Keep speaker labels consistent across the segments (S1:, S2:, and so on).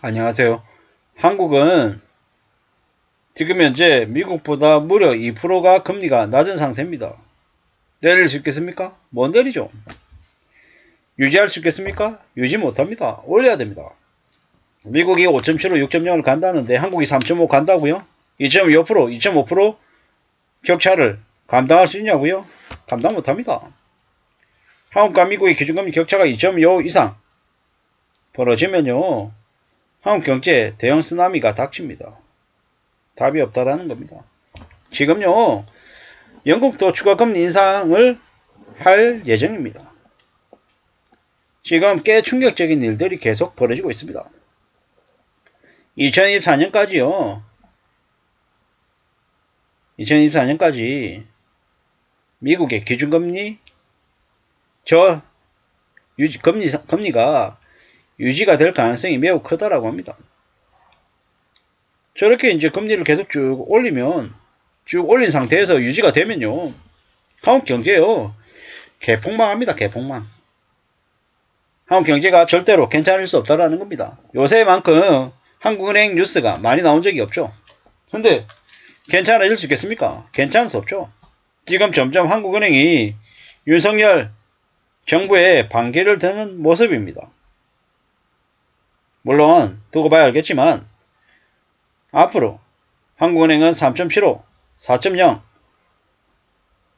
S1: 안녕하세요. 한국은 지금 현재 미국보다 무려 2%가 금리가 낮은 상태입니다. 내릴 수 있겠습니까? 못 내리죠. 유지할 수 있겠습니까? 유지 못합니다. 올려야 됩니다. 미국이 5.75, 6.0을 간다는데 한국이 3.5 간다고요? 2.25%, 2.5% 격차를 감당할 수 있냐고요? 감당 못합니다. 한국과 미국의 기준금리 격차가 2.25 이상 벌어지면요, 한국 경제에 대형 쓰나미가 닥칩니다. 답이 없다라는 겁니다. 지금요, 영국도 추가 금리 인상을 할 예정입니다. 지금 꽤 충격적인 일들이 계속 벌어지고 있습니다. 2024년까지요. 2024년까지 미국의 기준금리 금리가 유지가 될 가능성이 매우 크다라고 합니다. 저렇게 이제 금리를 계속 쭉 올린 상태에서 유지가 되면요, 한국 경제요, 개폭망합니다. 개폭망. 한국 경제가 절대로 괜찮을 수 없다라는 겁니다. 요새만큼 한국은행 뉴스가 많이 나온 적이 없죠. 근데 괜찮아질 수 있겠습니까? 괜찮을 수 없죠. 지금 점점 한국은행이 윤석열 정부의 반기를 드는 모습입니다. 물론 두고 봐야 알겠지만 앞으로 한국은행은 3.75, 4.0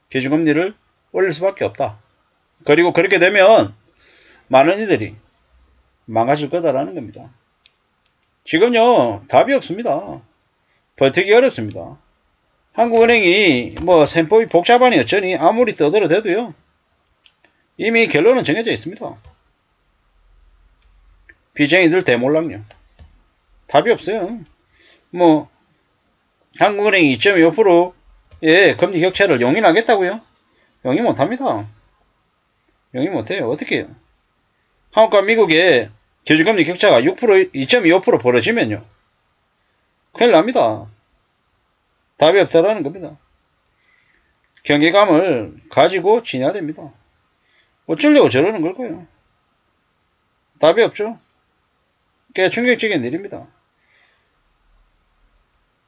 S1: 기준금리를 올릴 수밖에 없다. 그리고 그렇게 되면 많은 이들이 망가질 거다라는 겁니다. 지금요, 답이 없습니다. 버티기 어렵습니다. 한국은행이 뭐 셈법이 복잡하니 어쩌니 아무리 떠들어대도요, 이미 결론은 정해져 있습니다. 비쟁이들 대몰락요. 답이 없어요. 뭐 한국은행이 2.25%의 금리 격차를 용인하겠다고요? 용인 못합니다. 용인 못해요. 어떻게 해요? 한국과 미국의 기준금리 격차가 6%, 2.25% 벌어지면요, 큰일 납니다. 답이 없다라는 겁니다. 경계감을 가지고 지내야 됩니다. 어쩌려고 저러는 걸까요? 답이 없죠. 꽤 충격적인 일입니다.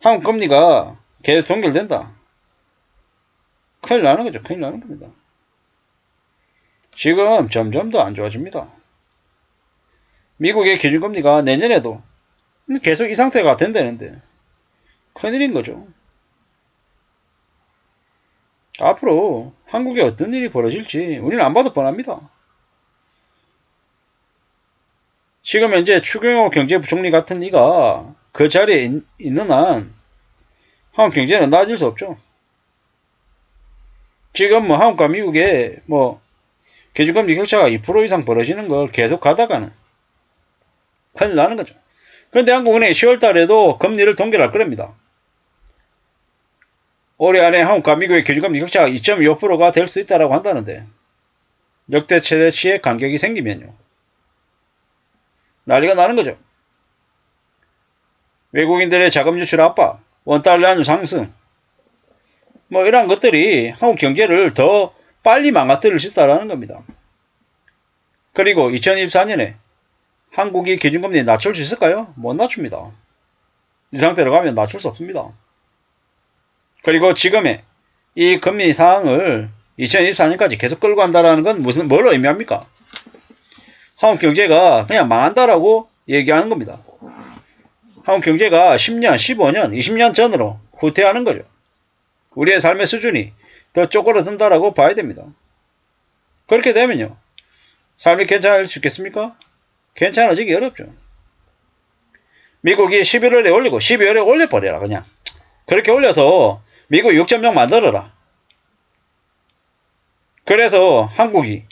S1: 한국 금리가 계속 동결된다. 큰일 나는 거죠. 큰일 나는 겁니다. 지금 점점 더 안 좋아집니다. 미국의 기준금리가 내년에도 계속 이 상태가 된다는데 큰일인 거죠. 앞으로 한국에 어떤 일이 벌어질지 우리는 안 봐도 뻔합니다. 지금 현재 추경호 경제부총리 같은 이가 그 자리에 있는 한 한국 경제는 나아질 수 없죠. 지금 뭐 한국과 미국의 뭐 기준금리 격차가 2% 이상 벌어지는 걸 계속 가다가는 큰일 나는 거죠. 그런데 한국은행이 10월 달에도 금리를 동결할 거랍니다. 올해 안에 한국과 미국의 기준금리 격차가 2.25%가 될 수 있다고 한다는데, 역대 최대치의 간격이 생기면요, 난리가 나는 거죠. 외국인들의 자금 유출 압박, 원달러 환율 상승, 뭐 이러한 것들이 한국 경제를 더 빨리 망가뜨릴 수 있다는 겁니다. 그리고 2024년에 한국이 기준금리 낮출 수 있을까요? 못 낮춥니다. 이 상태로 가면 낮출 수 없습니다. 그리고 지금의 이 금리 상황을 2024년까지 계속 끌고 간다는 건 뭘 의미합니까? 한국 경제가 그냥 망한다라고 얘기하는 겁니다. 한국 경제가 10년, 15년, 20년 전으로 후퇴하는 거죠. 우리의 삶의 수준이 더 쪼그라든다라고 봐야 됩니다. 그렇게 되면요, 삶이 괜찮을 수 있겠습니까? 괜찮아지기 어렵죠. 미국이 11월에 올리고 12월에 올려버려라. 그냥 그렇게 올려서 미국 6.0 만들어라. 그래서 한국이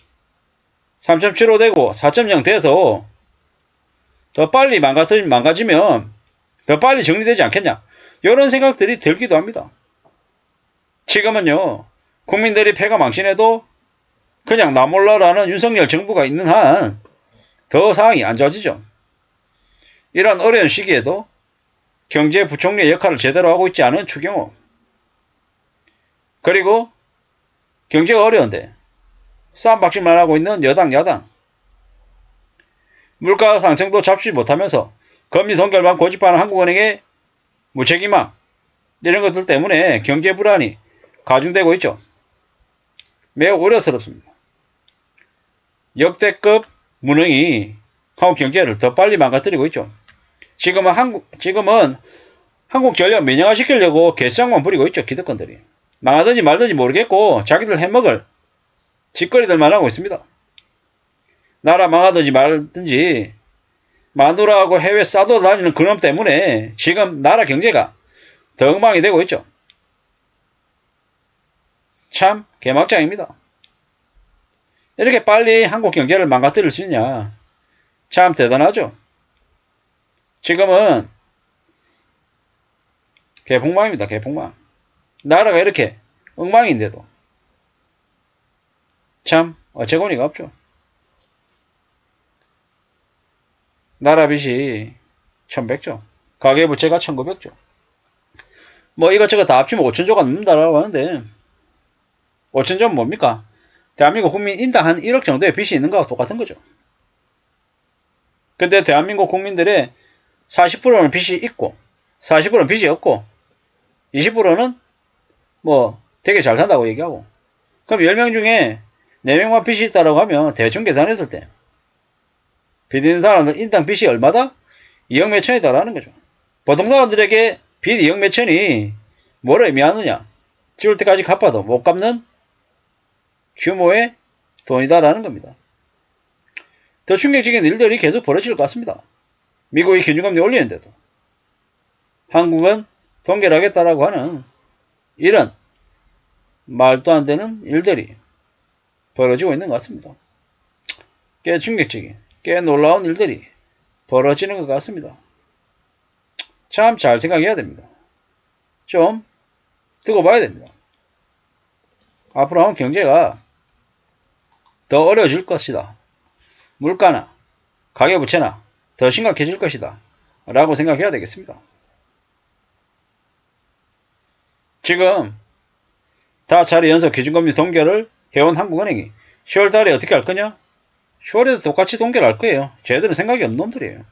S1: 3.75 되고 4.0 돼서 더 빨리 망가지면 더 빨리 정리되지 않겠냐, 이런 생각들이 들기도 합니다. 지금은요, 국민들이 패가 망신해도 그냥 나 몰라라는 윤석열 정부가 있는 한 더 상황이 안 좋아지죠. 이런 어려운 시기에도 경제부총리의 역할을 제대로 하고 있지 않은 추경호, 그리고 경제가 어려운데 싸움박질만 하고 있는 여당 야당, 물가 상승도 잡지 못하면서 금리 동결만 고집하는 한국은행의 무책임함, 이런 것들 때문에 경제 불안이 가중되고 있죠. 매우 우려스럽습니다. 역대급 무능이 한국 경제를 더 빨리 망가뜨리고 있죠. 지금은 한국전력 민영화시키려고 개수작만 부리고 있죠. 기득권들이. 망하든지 말든지 모르겠고 자기들 해먹을 짓거리들만 하고 있습니다. 나라 망하든지 말든지 마누라하고 해외 싸돌아 다니는 그놈 때문에 지금 나라 경제가 더 엉망이 되고 있죠. 참 개막장입니다. 이렇게 빨리 한국 경제를 망가뜨릴 수 있냐. 참 대단하죠. 지금은 개폭망입니다. 개폭망. 나라가 이렇게 엉망인데도 참 어처구니가 없죠. 나라 빚이 1100조, 가계부채가 1900조. 뭐 이것저것 다 합치면 5000조가 넘는다라고 하는데 5000조는 뭡니까? 대한민국 국민 인당 한 1억 정도의 빚이 있는 거하고 똑같은 거죠. 근데 대한민국 국민들의 40%는 빚이 있고 40%는 빚이 없고 20%는 뭐 되게 잘 산다고 얘기하고, 그럼 10명 중에 4명만 빚이 있다라고 하면 대충 계산했을 때 빚 있는 사람은 인당 빚이 얼마다? 2억 몇천이다라는 거죠. 보통 사람들에게 빚 2억 몇천이 뭘 의미하느냐? 지울 때까지 갚아도 못 갚는 규모의 돈이다라는 겁니다. 더 충격적인 일들이 계속 벌어질 것 같습니다. 미국이 기준금리 올리는데도 한국은 동결하겠다라고 하는 이런 말도 안 되는 일들이 벌어지고 있는 것 같습니다. 꽤 충격적인, 꽤 놀라운 일들이 벌어지는 것 같습니다. 참 잘 생각해야 됩니다. 좀 두고 봐야 됩니다. 앞으로 한국 경제가 더 어려워질 것이다. 물가나 가계부채나 더 심각해질 것이다. 라고 생각해야 되겠습니다. 지금 다 차례 연속 기준금리 동결을 해온 한국은행이 10월달에 어떻게 할 거냐? 10월에도 똑같이 동결할 거예요. 쟤들은 생각이 없는 놈들이에요.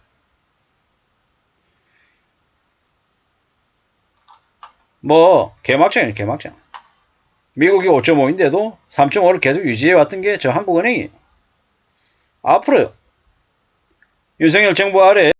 S1: 뭐 개막장이에요. 개막장. 미국이 5.5인데도 3.5를 계속 유지해왔던 게 저 한국은행이에요. 앞으로요. 윤석열 정부 아래